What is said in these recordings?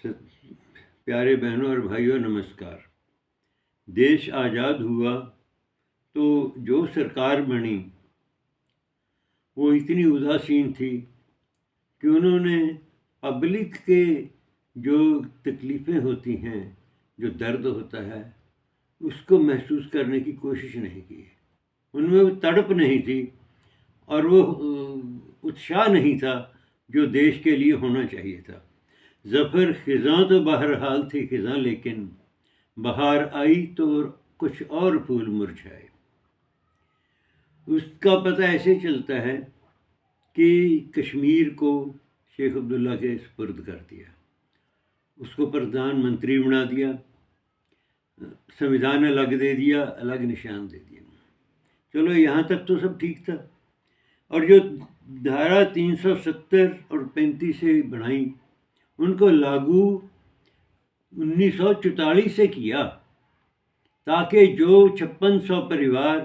प्यारे बहनों और भाइयों नमस्कार। देश आज़ाद हुआ तो जो सरकार बनी वो इतनी उदासीन थी कि उन्होंने पब्लिक के जो तकलीफ़ें होती हैं, जो दर्द होता है, उसको महसूस करने की कोशिश नहीं की। उनमें वो तड़प नहीं थी और वो उत्साह नहीं था जो देश के लिए होना चाहिए था। ज़फ़र ख़िज़ां तो बहरहाल थी ख़िज़ां, लेकिन बहार आई तो कुछ और फूल मुरझाए। उसका पता ऐसे चलता है कि कश्मीर को शेख अब्दुल्ला के सुपुर्द कर दिया, उसको प्रधानमंत्री बना दिया, संविधान अलग दे दिया, अलग निशान दे दिया। चलो यहाँ तक तो सब ठीक था। और जो धारा 370 और 35 से बनाई, उनको लागू 1944 से किया ताकि जो 5600 परिवार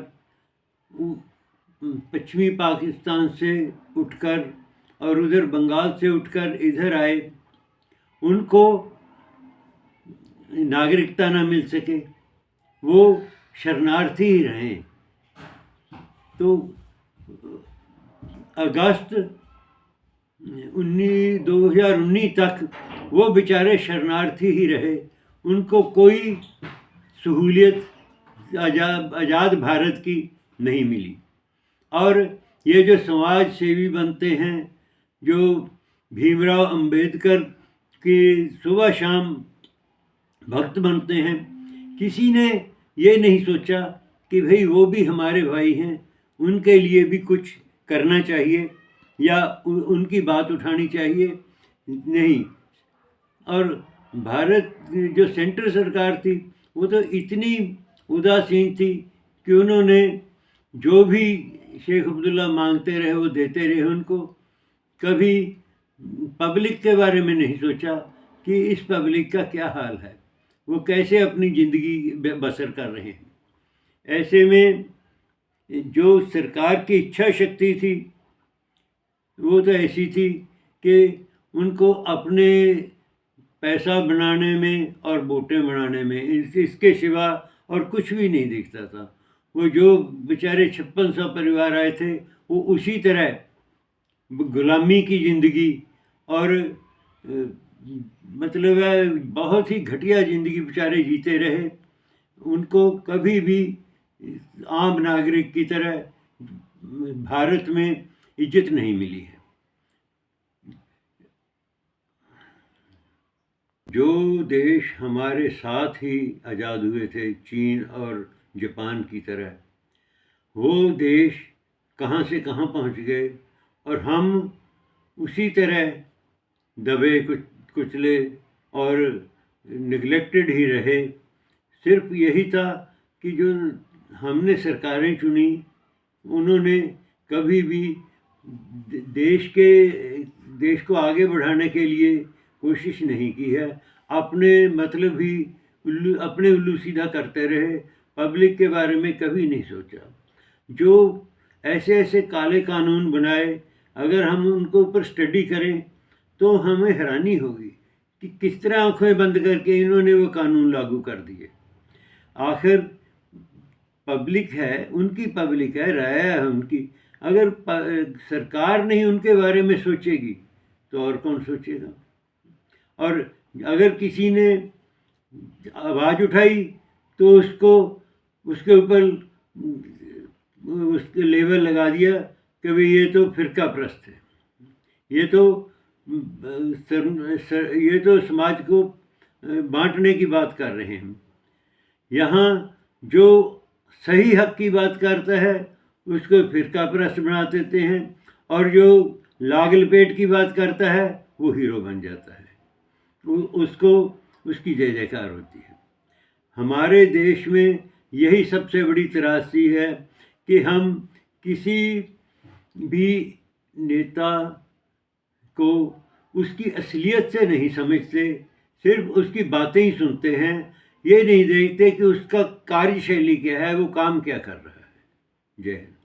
पश्चिमी पाकिस्तान से उठकर और उधर बंगाल से उठकर इधर आए, उनको नागरिकता ना मिल सके, वो शरणार्थी ही रहें। तो अगस्त 2019 तक वो बेचारे शरणार्थी ही रहे, उनको कोई सहूलियत आज़ाद भारत की नहीं मिली। और ये जो समाज सेवी बनते हैं, जो भीमराव अंबेडकर की सुबह शाम भक्त बनते हैं, किसी ने ये नहीं सोचा कि भाई वो भी हमारे भाई हैं, उनके लिए भी कुछ करना चाहिए या उनकी बात उठानी चाहिए। नहीं। और भारत जो सेंट्रल सरकार थी वो तो इतनी उदासीन थी कि उन्होंने जो भी शेख अब्दुल्ला मांगते रहे वो देते रहे उनको। कभी पब्लिक के बारे में नहीं सोचा कि इस पब्लिक का क्या हाल है, वो कैसे अपनी ज़िंदगी बसर कर रहे हैं। ऐसे में जो सरकार की इच्छा शक्ति थी वो तो ऐसी थी कि उनको अपने पैसा बनाने में और वोटें बनाने में इसके सिवा और कुछ भी नहीं दिखता था। वो जो बेचारे 5600 परिवार आए थे, वो उसी तरह गुलामी की ज़िंदगी और मतलब है बहुत ही घटिया ज़िंदगी बेचारे जीते रहे। उनको कभी भी आम नागरिक की तरह भारत में इज्जत नहीं मिली है। जो देश हमारे साथ ही आज़ाद हुए थे, चीन और जापान की तरह, वो देश कहाँ से कहाँ पहुँच गए और हम उसी तरह दबे कुचले और निगलेक्टेड ही रहे। सिर्फ यही था कि जो हमने सरकारें चुनी, उन्होंने कभी भी देश को आगे बढ़ाने के लिए कोशिश नहीं की है। अपने मतलब ही अपने उल्लू सीधा करते रहे, पब्लिक के बारे में कभी नहीं सोचा। जो ऐसे ऐसे काले कानून बनाए, अगर हम उनको ऊपर स्टडी करें तो हमें हैरानी होगी कि किस तरह आंखें बंद करके इन्होंने वो कानून लागू कर दिए। आखिर पब्लिक है, उनकी पब्लिक है, राय है उनकी। अगर सरकार नहीं उनके बारे में सोचेगी तो और कौन सोचेगा। और अगर किसी ने आवाज़ उठाई तो उसको उसके ऊपर उसके लेबल लगा दिया कि भाई ये तो फ़िरका प्रस्त है, ये तो समाज को बांटने की बात कर रहे हैं। यहाँ जो सही हक की बात करता है उसको फ़िरका प्रस्त बना देते हैं, और जो लाग लपेट की बात करता है वो हीरो बन जाता है, उसको उसकी जय जयकार होती है। हमारे देश में यही सबसे बड़ी त्रासदी है कि हम किसी भी नेता को उसकी असलियत से नहीं समझते, सिर्फ उसकी बातें ही सुनते हैं। ये नहीं देखते कि उसका कार्यशैली क्या है, वो काम क्या कर रहा है। जय हिंद।